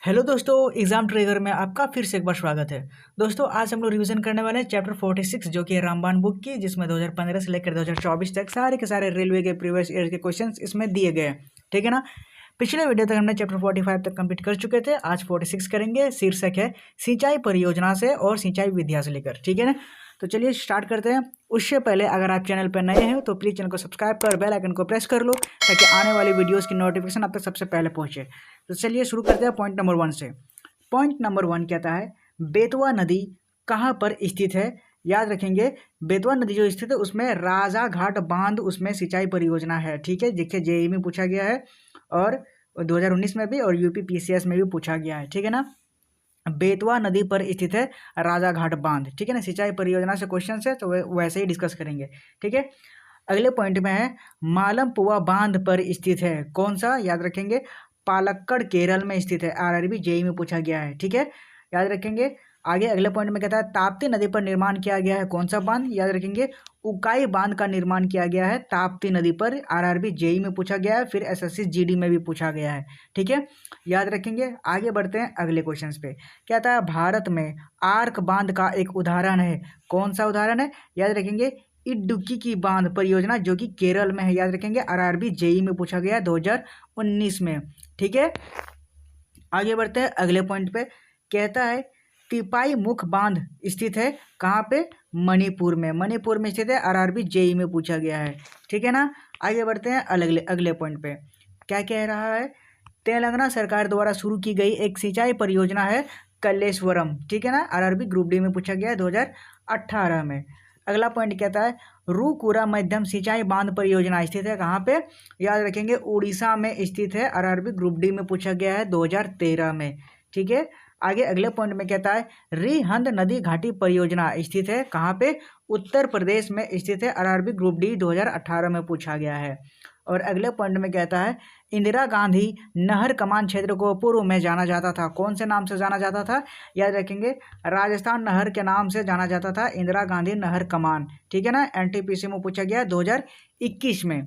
Hello दोस्तों, exam trigger में आपका फिर से एक बार स्वागत है। दोस्तों, आज हम लोग रिवीजन करने वाले हैं चैप्टर 46 जो कि है रामबाण बुक की, जिसमें 2015 से लेकर 2024 तक सारे के सारे रेलवे के प्रीवियस ईयर के क्वेश्चंस इसमें दिए गए हैं। ठीक है ना। पिछले वीडियो तक हमने चैप्टर 45 तक कंप्लीट कर चुके थे। आज 46 करेंगे। शीर्षक है सिंचाई परियोजना से और सिंचाई विद्या से लेकर। ठीक है ना। तो चलिए स्टार्ट करते हैं। उससे पहले अगर आप चैनल पर नए हैं तो प्लीज़ चैनल को सब्सक्राइब कर बेल आइकन को प्रेस कर लो ताकि आने वाली वीडियोस की नोटिफिकेशन आप तक सबसे पहले पहुंचे। तो चलिए शुरू करते हैं पॉइंट नंबर 1 से। पॉइंट नंबर 1 कहता है बेतवा नदी कहाँ पर स्थित है। याद रखेंगे, बेतवा नदी जो स्थित है उसमें राजा घाट बांध उसमें सिंचाई परियोजना है। ठीक है, देखिए जेईई में पूछा गया है और 2019 में भी और यूपी पीसीएस में भी पूछा गया है। ठीक है ना। बेतवा नदी पर स्थित है राजा घाट बांध। ठीक है ना। सिंचाई परियोजना से क्वेश्चन है तो वैसे ही डिस्कस करेंगे। ठीक है। अगले पॉइंट में है मालमपुआ बांध पर स्थित है। कौन सा, याद रखेंगे, पालक्कड़ केरल में स्थित है। आरआरबी जेईई में पूछा गया है। ठीक है, याद रखेंगे। आगे अगले पॉइंट में कहता है ताप्ती नदी पर निर्माण किया गया है। कौन सा बांध, याद रखेंगे, उकाई बांध का निर्माण किया गया है ताप्ती नदी पर। आरआरबी जेईई में पूछा गया है, फिर एसएससी जीडी में भी पूछा गया है। ठीक है, याद रखेंगे। आगे बढ़ते हैं अगले क्वेश्चन पे। कहता है भारत में आर्क बांध का एक उदाहरण है। कौन सा उदाहरण है, याद रखेंगे, इडुक्की की बांध परियोजना जो कि केरल में है। याद रखेंगे, आरआरबी जेईई में पूछा गया 2019 में। ठीक है, आगे बढ़ते हैं अगले पॉइंट पे। कहता है तिपाई मुख बांध स्थित है कहाँ पे, मणिपुर में। मणिपुर में स्थित है, आरआरबी जेईई में पूछा गया है। ठीक है ना। आगे बढ़ते हैं अगले अगले पॉइंट पे। क्या कह रहा है, तेलंगाना सरकार द्वारा शुरू की गई एक सिंचाई परियोजना है कल्लेश्वरम। ठीक है ना। आरआरबी ग्रुप डी में पूछा गया है 2018 में। अगला पॉइंट कहता है रूकुरा मध्यम सिंचाई बांध परियोजना स्थित है कहाँ पे, याद रखेंगे, उड़ीसा में स्थित है। आरआरबी ग्रुप डी में पूछा गया है 2013 में। ठीक है, आगे अगले पॉइंट में कहता है रिहंद नदी घाटी परियोजना स्थित है कहाँ पे, उत्तर प्रदेश में स्थित है। आरआरबी ग्रुप डी 2018 में पूछा गया है। और अगले पॉइंट में कहता है इंदिरा गांधी नहर कमान क्षेत्र को पूर्व में जाना जाता था। कौन से नाम से जाना जाता था, याद रखेंगे, राजस्थान नहर के नाम से जाना जाता था इंदिरा गांधी नहर कमान। ठीक है ना। एनटीपीसी में पूछा गया 2021 में।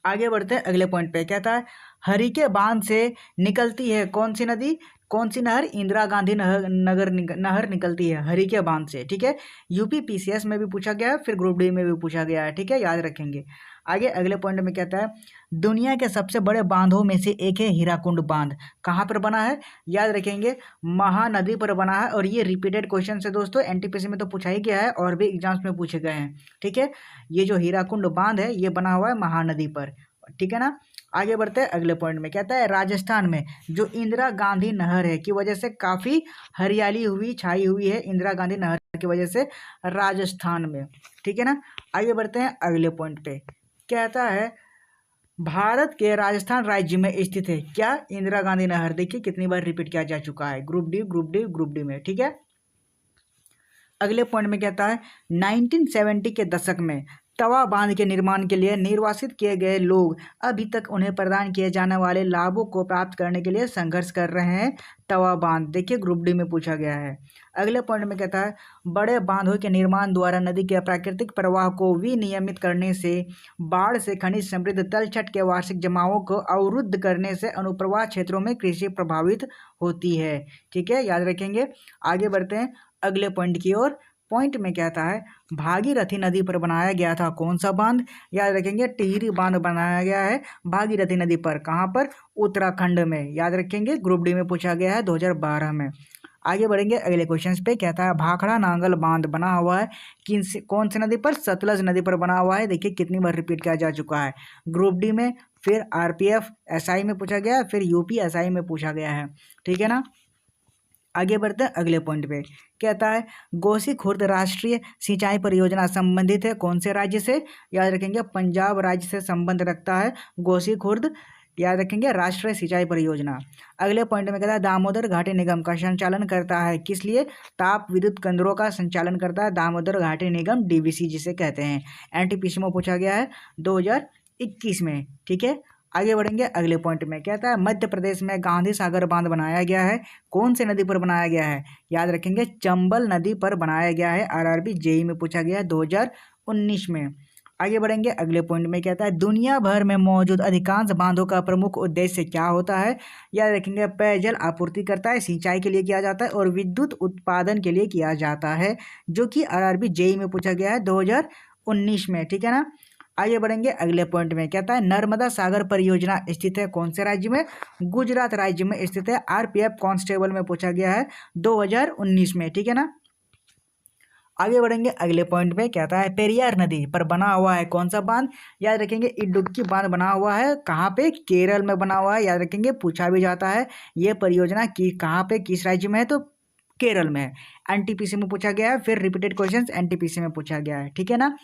आगे बढ़ते हैं अगले पॉइंट पे। कहता है हरिके बांध से निकलती है कौन सी नदी, कौन सी नहर, इंदिरा गांधी नहर निकलती है हरिके बांध से। ठीक है, यूपी पीसीएस में भी पूछा गया है, फिर ग्रुप डी में भी पूछा गया है। ठीक है, याद रखेंगे। आगे अगले पॉइंट में कहता है दुनिया के सबसे बड़े बांधों में से एक है हीराकुंड बांध। कहाँ पर बना है, याद रखेंगे, महानदी पर बना है। और ये रिपीटेड क्वेश्चन है दोस्तों, एनटीपीसी में तो पूछा ही गया है और भी एग्जाम्स में पूछे गए हैं। ठीक है, ये जो हीराकुंड बांध है ये बना हुआ है महानदी पर। ठीक है ना। आगे बढ़ते हैं अगले पॉइंट में। कहता है राजस्थान में जो इंदिरा गांधी नहर है की वजह से काफी हरियाली हुई छाई हुई है इंदिरा गांधी नहर की वजह से राजस्थान में। ठीक है ना। आगे बढ़ते हैं अगले पॉइंट पे। कहता है भारत के राजस्थान राज्य में स्थित है क्या, इंदिरा गांधी नहर। देखिए कितनी बार रिपीट किया जा चुका है, group D group D group D में। ठीक है, अगले पॉइंट में कहता है 1970 के दशक में तवा बांध के निर्माण के लिए निर्वासित किए गए लोग अभी तक उन्हें प्रदान किए जाने वाले लाभों को प्राप्त करने के लिए संघर्ष कर रहे हैं। तवा बांध, देखिए ग्रुप डी में पूछा गया है। अगले पॉइंट में कहता है बड़े बांधों के निर्माण द्वारा नदी के प्राकृतिक प्रवाह को विनियमित करने से, बाढ़ से खनिज समृद्ध तलछट के वार्षिक जमावों को अवरुद्ध करने से अनुप्रवाह क्षेत्रों में कृषि प्रभावित होती है। ठीक है, याद रखेंगे। आगे बढ़ते हैं अगले पॉइंट की ओर। पॉइंट में कहता है भागीरथी नदी पर बनाया गया था कौन सा बांध, याद रखेंगे, टिहरी बांध बनाया गया है भागीरथी नदी पर। कहाँ पर, उत्तराखंड में। याद रखेंगे, ग्रुप डी में पूछा गया है 2012 में। आगे बढ़ेंगे अगले क्वेश्चन पे। कहता है भाखड़ा नांगल बांध बना हुआ है कौन सी नदी पर, सतलज नदी पर बना हुआ है। देखिए कितनी बार रिपीट किया जा चुका है, ग्रुप डी में, फिर आरपीएफ एसआई में पूछा गया है, फिर यूपी एसआई में पूछा गया है। ठीक है ना। आगे बढ़ते हैं अगले पॉइंट पे। कहता है गोसी खुर्द राष्ट्रीय सिंचाई परियोजना संबंधित है कौन से राज्य से, याद रखेंगे, पंजाब राज्य से संबंध रखता है गोसी खुर्द, याद रखेंगे, राष्ट्रीय सिंचाई परियोजना। अगले पॉइंट में कहता है दामोदर घाटी निगम का संचालन करता है किस लिए, ताप विद्युत केंद्रों का संचालन करता है दामोदर घाटी निगम, डीवीसी जिसे कहते हैं। एनटीपीसी में पूछा गया है 2021 में। ठीक है, आगे बढ़ेंगे अगले पॉइंट में। कहता है मध्य प्रदेश में गांधी सागर बांध बनाया गया है कौन से नदी पर बनाया गया है, याद रखेंगे, चंबल नदी पर बनाया गया है। आरआरबी जेईई में पूछा गया है 2019 में। आगे बढ़ेंगे अगले पॉइंट में, कहता है दुनिया भर में मौजूद अधिकांश बांधों का प्रमुख उद्देश्य क्या होता है। याद रखेंगे पेयजल आपूर्ति करता है, सिंचाई के लिए किया जाता है और विद्युत उत्पादन के लिए किया जाता है, जो कि आरआरबी जेईई में पूछा गया है 2019 में। ठीक है ना। आगे बढ़ेंगे अगले पॉइंट में, कहता है नर्मदा सागर परियोजना स्थित है कौन से राज्य में। गुजरात राज्य में स्थित है। आरपीएफ कांस्टेबल में पूछा गया है 2019 में। ठीक है ना। आगे बढ़ेंगे अगले पॉइंट पे, कहता है पेरियार नदी पर बना हुआ है कौन सा बांध। याद रखेंगे इडुक्की बांध बना हुआ है कहाँ पे, केरल में बना हुआ है। याद रखेंगे पूछा भी जाता है ये परियोजना की कहाँ पे किस राज्य में है, तो केरल में है। एनटीपीसी में पूछा गया है, फिर रिपीटेड क्वेश्चंस एनटीपीसी में पूछा गया है। ठीक है ना।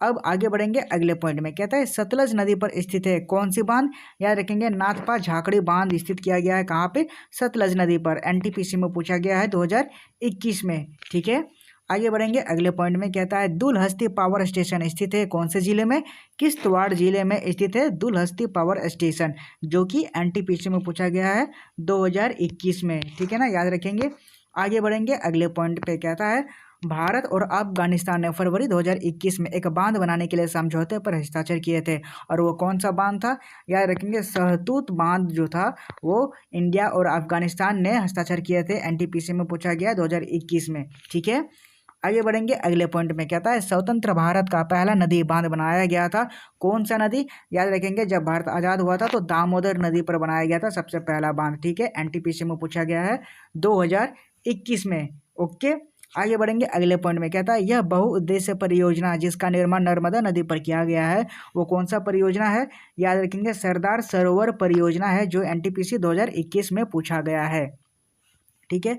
अब आगे बढ़ेंगे अगले पॉइंट में, कहता है सतलज नदी पर स्थित है कौन सी बांध। याद रखेंगे नाथपा झाकड़ी बांध स्थित किया गया है कहाँ पे, सतलज नदी पर। एनटीपीसी में पूछा गया है 2021 में। ठीक है। आगे बढ़ेंगे अगले पॉइंट में, कहता है दुलहस्ती पावर स्टेशन स्थित है कौन से जिले में। किश्तवाड़ जिले में स्थित है दुलहस्ती पावर स्टेशन, जो कि एनटीपीसी में पूछा गया है 2021 में। ठीक है ना, याद रखेंगे। आगे बढ़ेंगे अगले पॉइंट पे, कहता है भारत और अफगानिस्तान ने फरवरी 2021 में एक बांध बनाने के लिए समझौते पर हस्ताक्षर किए थे, और वो कौन सा बांध था। याद रखेंगे सहतूत बांध जो था वो इंडिया और अफगानिस्तान ने हस्ताक्षर किए थे। एनटीपीसी में पूछा गया 2021 में। ठीक है। आगे बढ़ेंगे अगले पॉइंट में, कहता है स्वतंत्र भारत का पहला नदी बांध बनाया गया था कौन सा नदी। याद रखेंगे जब भारत आज़ाद हुआ था तो दामोदर नदी पर बनाया गया था सबसे पहला बांध। ठीक है। एनटीपीसी में पूछा गया है 2021 में। ओके। आगे बढ़ेंगे अगले पॉइंट में, कहता है यह बहुउद्देश्य परियोजना जिसका निर्माण नर्मदा नदी पर किया गया है वो कौन सा परियोजना है। याद रखेंगे सरदार सरोवर परियोजना है, जो एनटीपीसी 2021 में पूछा गया है। ठीक है।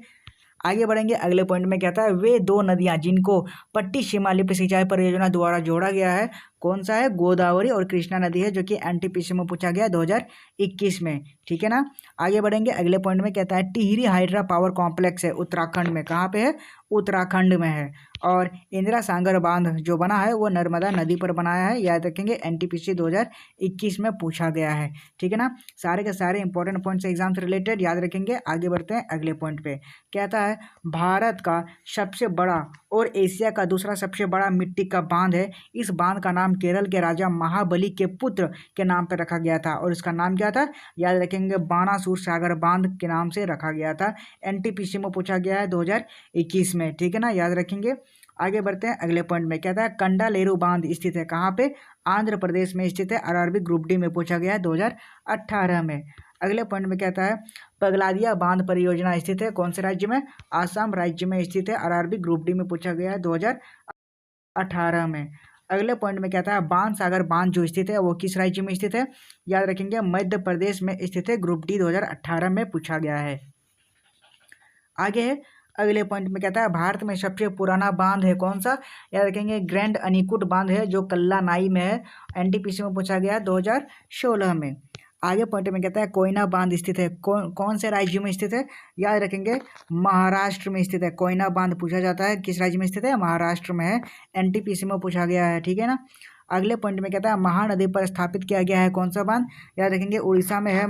आगे बढ़ेंगे अगले पॉइंट में, कहता है वे दो नदियां जिनको पट्टी शिमालिपि सिंचाई परियोजना द्वारा जोड़ा गया है कौन सा है, गोदावरी और कृष्णा नदी है, जो कि एनटीपीसी में पूछा गया 2021 में। ठीक है ना। आगे बढ़ेंगे अगले पॉइंट में, कहता है टिहरी हाइड्रा पावर कॉम्प्लेक्स है उत्तराखंड में, कहाँ पे है, उत्तराखंड में है। और इंदिरा सागर बांध जो बना है वो नर्मदा नदी पर बनाया है। याद रखेंगे एनटीपीसी 2021 में पूछा गया है। ठीक है ना। सारे के सारे इंपॉर्टेंट पॉइंट्स एग्जाम से रिलेटेड याद रखेंगे। आगे बढ़ते हैं अगले पॉइंट पे, कहता है भारत का सबसे बड़ा और एशिया का दूसरा सबसे बड़ा मिट्टी का बांध है। इस बांध का नाम केरल के राजा महाबली के पुत्र के नाम पर रखा गया था, और इसका नाम क्या था। याद रखेंगे बाणासुर सागर बांध के नाम से रखा गया था। एनटीपीसी में पूछा गया है 2021 में। ठीक है ना, याद रखेंगे। आगे बढ़ते हैं अगले पॉइंट में, कहता है कंडालेरू बांध स्थित है कहाँ पे, आंध्र प्रदेश में स्थित है। आरआरबी ग्रुप डी में पूछा गया है 2018 में। अगले पॉइंट में कहता है पगलादिया बांध परियोजना स्थित है कौन से राज्य में, आसाम राज्य में स्थित है। आरआरबी ग्रुप डी में पूछा गया है 2018 में। अगले पॉइंट में कहता है बाणसागर बांध जो स्थित है वो किस राज्य में स्थित है। याद रखेंगे मध्य प्रदेश में स्थित है। ग्रुप डी 2018 में पूछा गया है। आगे है अगले पॉइंट में, कहता है भारत में सबसे पुराना बांध है कौन सा। याद रखेंगे ग्रैंड अनीकुट बांध है, जो कल्लानाई में है। एनटीपीसी में पूछा गया 2016 में। आगे पॉइंट में कहता है कोयना बांध स्थित है कौन से राज्य में स्थित है। याद रखेंगे महाराष्ट्र में स्थित है। कोयना बांध पूछा जाता है किस राज्य में स्थित है, महाराष्ट्र में है। एनटीपीसी में पूछा गया है। ठीक है ना। अगले पॉइंट में कहता है महानदी पर स्थापित किया गया है कौन सा बांध। याद रखेंगे उड़ीसा में है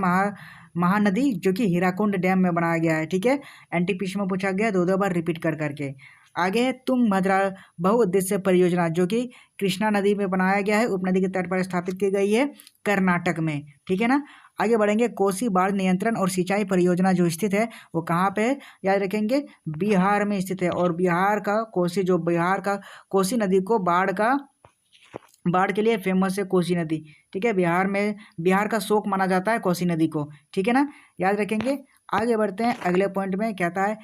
महानदी, जो कि हीराकुंड डैम में बनाया गया है। ठीक है। एनटीपीसी में पूछा गया दो बार रिपीट कर करके। आगे है तुंगभद्रा बहुउद्देश्य परियोजना, जो कि कृष्णा नदी में बनाया गया है, उपनदी के तट पर स्थापित की गई है कर्नाटक में। ठीक है ना। आगे बढ़ेंगे कोसी बाढ़ नियंत्रण और सिंचाई परियोजना जो स्थित है वो कहाँ पे है। याद रखेंगे बिहार में स्थित है, और बिहार का कोसी नदी को बाढ़ के लिए फेमस है कोसी नदी। ठीक है। बिहार का शोक माना जाता है कोसी नदी को। ठीक है ना, याद रखेंगे। आगे बढ़ते हैं अगले पॉइंट में, कहता है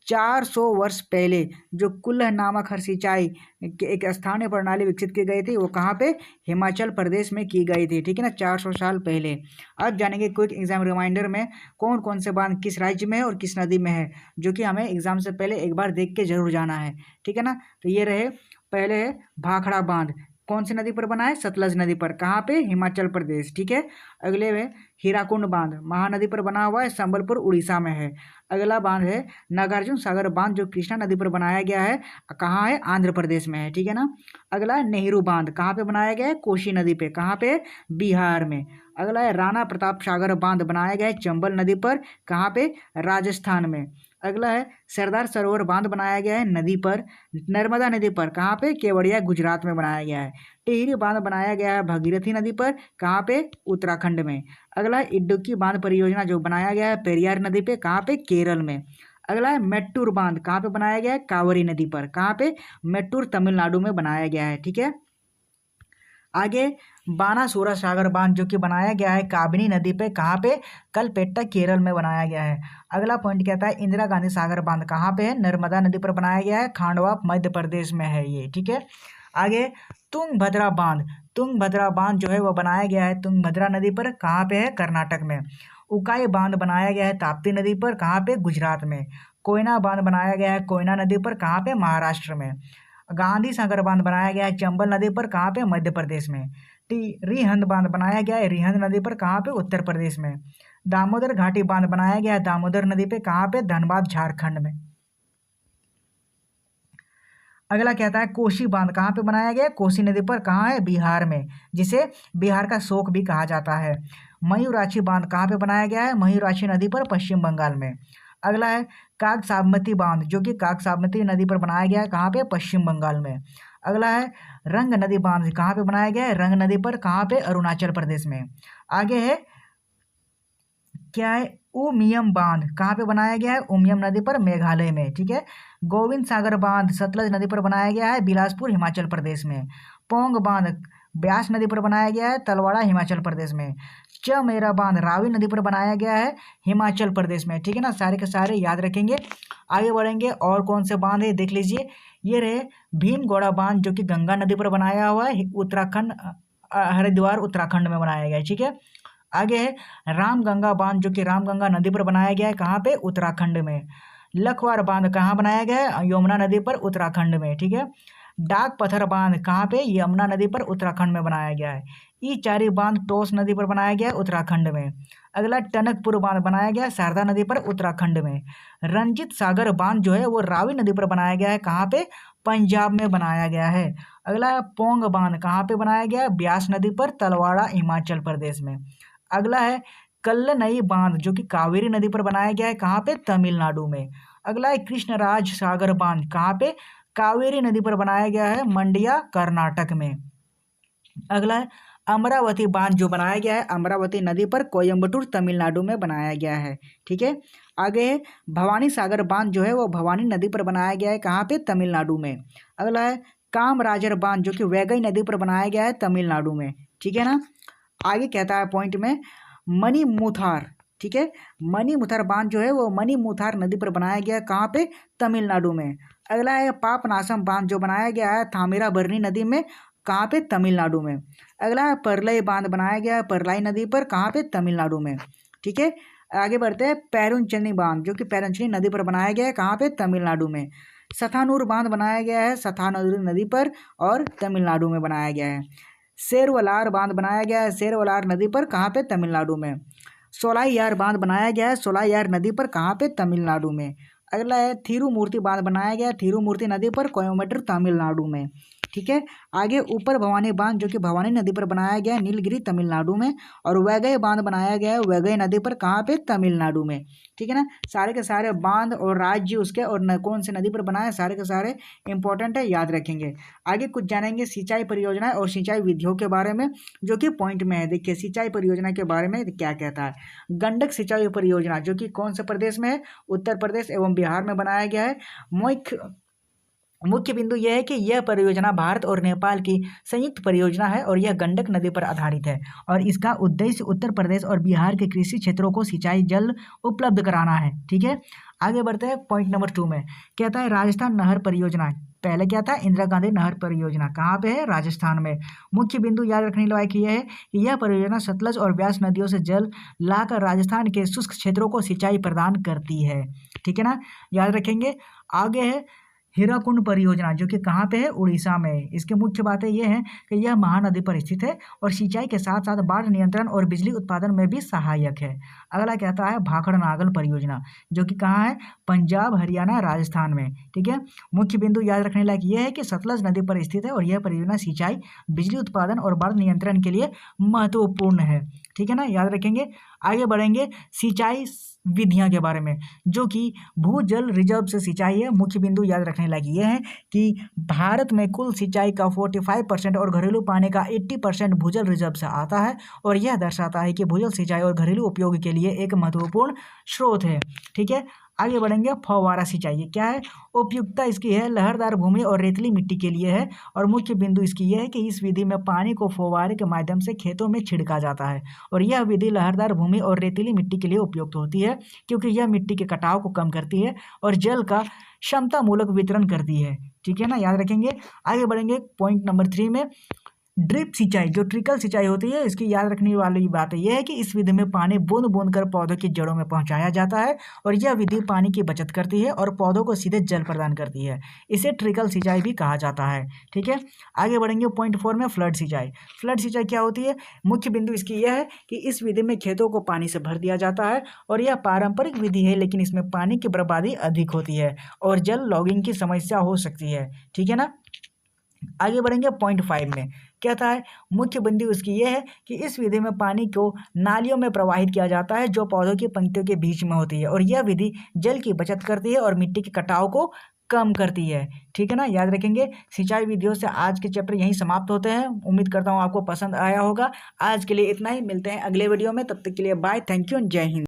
400 वर्ष पहले जो कुल्लह नामक हर सिंचाई एक स्थानीय प्रणाली विकसित की गई थी वो कहाँ पे, हिमाचल प्रदेश में की गई थी। ठीक है ना, 400 साल पहले। अब जानेंगे क्विक एग्जाम रिमाइंडर में कौन कौन से बांध किस राज्य में है और किस नदी में है, जो कि हमें एग्जाम से पहले एक बार देख के जरूर जाना है। ठीक है ना। तो ये रहे, पहले है भाखड़ा बांध कौन सी नदी पर बना है, सतलज नदी पर, कहाँ पे, हिमाचल प्रदेश। ठीक है। अगले में हीराकुंड बांध महानदी पर बना हुआ है, संबलपुर उड़ीसा में है। अगला बांध है नागार्जुन सागर बांध जो कृष्णा नदी पर बनाया गया है, कहाँ है, आंध्र प्रदेश में है। ठीक है ना। अगला नेहरू बांध कहाँ पे बनाया गया है, कोसी नदी पे, कहाँ पे, बिहार में। अगला है राणा प्रताप सागर बांध बनाया गया है चंबल नदी पर, कहाँ पे, राजस्थान में। अगला है सरदार सरोवर बांध बनाया गया है नदी पर, नर्मदा नदी पर, कहाँ पे, केवड़िया गुजरात में बनाया गया है। टिहरी बांध बनाया गया है भगीरथी नदी पर, कहाँ पे, उत्तराखंड में। अगला है इडुक्की बांध परियोजना जो बनाया गया है पेरियार नदी पे, कहाँ पे, केरल में। अगला है मेट्टूर बांध कहाँ पे बनाया गया है, कावेरी नदी पर, कहाँ पे, मेट्टूर तमिलनाडु में बनाया गया है। ठीक है, आगे बाणासुर सागर बांध जो कि बनाया गया है काबिनी नदी पे, कहाँ पे, कलपेट्टा केरल में बनाया गया है। अगला पॉइंट कहता है इंदिरा गांधी सागर बांध कहाँ पे है, नर्मदा नदी पर बनाया गया है, खांडवा मध्य प्रदेश में है ये। ठीक है, आगे तुंगभद्रा बांध जो है वो बनाया गया है तुंगभद्रा नदी पर, कहाँ पे है, कर्नाटक में। उकाई बांध बनाया गया है ताप्ती नदी पर, कहाँ पे, गुजरात में। कोयना बांध बनाया गया है कोयना नदी पर, कहाँ पे, महाराष्ट्र में। गांधी सागर बांध बनाया गया है चंबल नदी पर, कहाँ पे, मध्य प्रदेश में। रिहंद बांध बनाया गया है रिहंद नदी पर, कहाँ पे, उत्तर प्रदेश में। दामोदर घाटी बांध बनाया गया है दामोदर नदी पे, कहाँ पे, धनबाद झारखंड में। अगला कहता है कोसी बांध कहाँ पे बनाया गया है, कोसी नदी पर, कहाँ है, बिहार में, जिसे बिहार का शोक भी कहा जाता है। मयूराक्षी बांध कहाँ पे बनाया गया है, मयूराक्षी नदी पर, पश्चिम बंगाल में। अगला है काग साबरमती बांध जो कि काग साबरमती नदी पर बनाया गया है, कहाँ पे, पश्चिम बंगाल में। अगला है रंग नदी बांध कहाँ पे बनाया गया है, रंग नदी पर, कहाँ पे, अरुणाचल प्रदेश में। आगे है क्या है, उमियम बांध कहाँ पे बनाया गया है, उमियम नदी पर, मेघालय में। ठीक है, गोविंद सागर बांध सतलज नदी पर बनाया गया है बिलासपुर हिमाचल प्रदेश में। पोंग बांध ब्यास नदी पर बनाया गया है तलवाड़ा हिमाचल प्रदेश में। चमेरा बांध रावी नदी पर बनाया गया है हिमाचल प्रदेश में। ठीक है ना, सारे के सारे याद रखेंगे। आगे बढ़ेंगे और कौन से बांध है देख लीजिए। ये रहे भीमगौड़ा बांध जो कि गंगा नदी पर बनाया हुआ है उत्तराखंड, हरिद्वार उत्तराखंड में बनाया गया है। ठीक है, आगे है रामगंगा बांध जो कि रामगंगा नदी पर बनाया गया है, कहाँ पे, उत्तराखंड में। लखवार बांध कहाँ बनाया गया है, यमुना नदी पर, उत्तराखंड में। ठीक है, डाक पत्थर बांध कहाँ पे, यमुना नदी पर, उत्तराखंड में बनाया गया है। ईचारी बांध टोस नदी पर बनाया गया है उत्तराखंड में। अगला टनकपुर बांध बनाया गया है शारदा नदी पर, उत्तराखंड में। रंजित सागर बांध जो है वो रावी नदी पर बनाया गया है, कहाँ पे, पंजाब में बनाया गया है। अगला पोंग बांध कहाँ पे बनाया गया है, ब्यास नदी पर, तलवाड़ा हिमाचल प्रदेश में। अगला है कल्लनई बांध जो कि कावेरी नदी पर बनाया गया है, कहाँ पे, तमिलनाडु में। अगला है कृष्णराज सागर बांध कहाँ पे, कावेरी नदी पर बनाया गया है मंडिया कर्नाटक में। अगला है अमरावती बांध जो बनाया गया है अमरावती नदी पर, कोयम्बटूर तमिलनाडु में बनाया गया है। ठीक है, आगे है भवानी सागर बांध जो है वो भवानी नदी पर बनाया गया है, कहाँ पे, तमिलनाडु में। अगला है कामराजर बांध जो कि वैगई नदी पर बनाया गया है तमिलनाडु में। ठीक है ना, आगे कहता है पॉइंट में मणिमुथार। ठीक है, मणिमुथार बांध जो है वो मणिमुथार नदी पर बनाया गया है, कहाँ पे, तमिलनाडु में। अगला है पापनासम बांध जो बनाया गया है थामिराबरनी नदी में, कहाँ पे, तमिलनाडु में। अगला है परलई बांध बनाया गया है परलाई नदी पर, कहाँ पे, तमिलनाडु में। ठीक है, आगे बढ़ते हैं पैरुनचनी बांध जो कि पैरुनचनी नदी पर बनाया गया है, कहाँ पे, तमिलनाडु में। सथानूर बांध बनाया गया है सथानूर नदी पर और तमिलनाडु में बनाया गया है। शेरवलार बांध बनाया गया है शेरवलार नदी पर, कहाँ पे, तमिलनाडु में। सोलाईयार बांध बनाया गया है सोलाईयार नदी पर, कहाँ पे, तमिलनाडु में। अगला है थिरुमूर्ति बांध बनाया गया है थिरुमूर्ति नदी पर, कोयम्बटूर तमिलनाडु में। ठीक है, आगे ऊपर भवानी बांध जो कि भवानी नदी पर बनाया गया है नीलगिरी तमिलनाडु में। और वैगई बांध बनाया गया है वैगई नदी पर, कहाँ पे, तमिलनाडु में। ठीक है ना, सारे के सारे बांध और राज्य उसके और कौन से नदी पर बनाए सारे के सारे इंपॉर्टेंट है, याद रखेंगे। आगे कुछ जानेंगे सिंचाई परियोजना और सिंचाई विधियों के बारे में जो कि पॉइंट में है। देखिए सिंचाई परियोजना के बारे में क्या कहता है। गंडक सिंचाई परियोजना जो कि कौन से प्रदेश में है, उत्तर प्रदेश एवं बिहार में बनाया गया है। मुख्य बिंदु यह है कि यह परियोजना भारत और नेपाल की संयुक्त परियोजना है और यह गंडक नदी पर आधारित है और इसका उद्देश्य उत्तर प्रदेश और बिहार के कृषि क्षेत्रों को सिंचाई जल उपलब्ध कराना है। ठीक है, आगे बढ़ते हैं पॉइंट नंबर 2 में। कहता है राजस्थान नहर परियोजना। पहले क्या था, इंदिरा गांधी नहर परियोजना, कहाँ पे है, राजस्थान में। मुख्य बिंदु याद रखने लायक यह है कि यह परियोजना सतलज और ब्यास नदियों से जल लाकर राजस्थान के शुष्क क्षेत्रों को सिंचाई प्रदान करती है। ठीक है ना, याद रखेंगे। आगे है हीराकुंड परियोजना जो कि कहाँ पे है, उड़ीसा में है। इसकी मुख्य बातें ये हैं कि यह महानदी पर स्थित है और सिंचाई के साथ साथ बाढ़ नियंत्रण और बिजली उत्पादन में भी सहायक है। अगला कहता है भाखड़ नागल परियोजना जो कि कहाँ है, पंजाब, हरियाणा, राजस्थान में। ठीक है, मुख्य बिंदु याद रखने लायक ये है कि सतलज नदी पर स्थित है और यह परियोजना सिंचाई, बिजली उत्पादन और बाढ़ नियंत्रण के लिए महत्वपूर्ण है। ठीक है ना, याद रखेंगे। आगे बढ़ेंगे सिंचाई विधियां के बारे में, जो कि भूजल रिजर्व से सिंचाई है। मुख्य बिंदु याद रखने लायक ये है कि भारत में कुल सिंचाई का 45% और घरेलू पानी का 80% भूजल रिजर्व से आता है और यह दर्शाता है कि भूजल सिंचाई और घरेलू उपयोग के लिए एक महत्वपूर्ण स्रोत है। ठीक है, आगे बढ़ेंगे। फव्वारा सिंचाई ये क्या है, उपयुक्तता इसकी है लहरदार भूमि और रेतीली मिट्टी के लिए है और मुख्य बिंदु इसकी यह है कि इस विधि में पानी को फव्वारे के माध्यम से खेतों में छिड़का जाता है और यह विधि लहरदार भूमि और रेतीली मिट्टी के लिए उपयुक्त होती है क्योंकि यह मिट्टी के कटाव को कम करती है और जल का क्षमता मूलक वितरण करती है। ठीक है ना, याद रखेंगे। आगे बढ़ेंगे पॉइंट नंबर 3 में। ड्रिप सिंचाई जो ट्रिकल सिंचाई होती है, इसकी याद रखने वाली बात यह है कि इस विधि में पानी बूंद बूंद कर पौधों की जड़ों में पहुंचाया जाता है और यह विधि पानी की बचत करती है और पौधों को सीधे जल प्रदान करती है। इसे ट्रिकल सिंचाई भी कहा जाता है। ठीक है, आगे बढ़ेंगे पॉइंट 4 में। फ्लड सिंचाई। फ्लड सिंचाई क्या होती है, मुख्य बिंदु इसकी यह है कि इस विधि में खेतों को पानी से भर दिया जाता है और यह पारंपरिक विधि है लेकिन इसमें पानी की बर्बादी अधिक होती है और जल लॉगिंग की समस्या हो सकती है। ठीक है ना, आगे बढ़ेंगे पॉइंट 5 में। कहता है मुख्य बिंदु उसकी यह है कि इस विधि में पानी को नालियों में प्रवाहित किया जाता है जो पौधों की पंक्तियों के बीच में होती है और यह विधि जल की बचत करती है और मिट्टी के कटाव को कम करती है। ठीक है ना, याद रखेंगे। सिंचाई विधियों से आज के चैप्टर यहीं समाप्त होते हैं। उम्मीद करता हूँ आपको पसंद आया होगा। आज के लिए इतना ही, मिलते हैं अगले वीडियो में, तब तक के लिए बाय, थैंक यू, जय हिंद।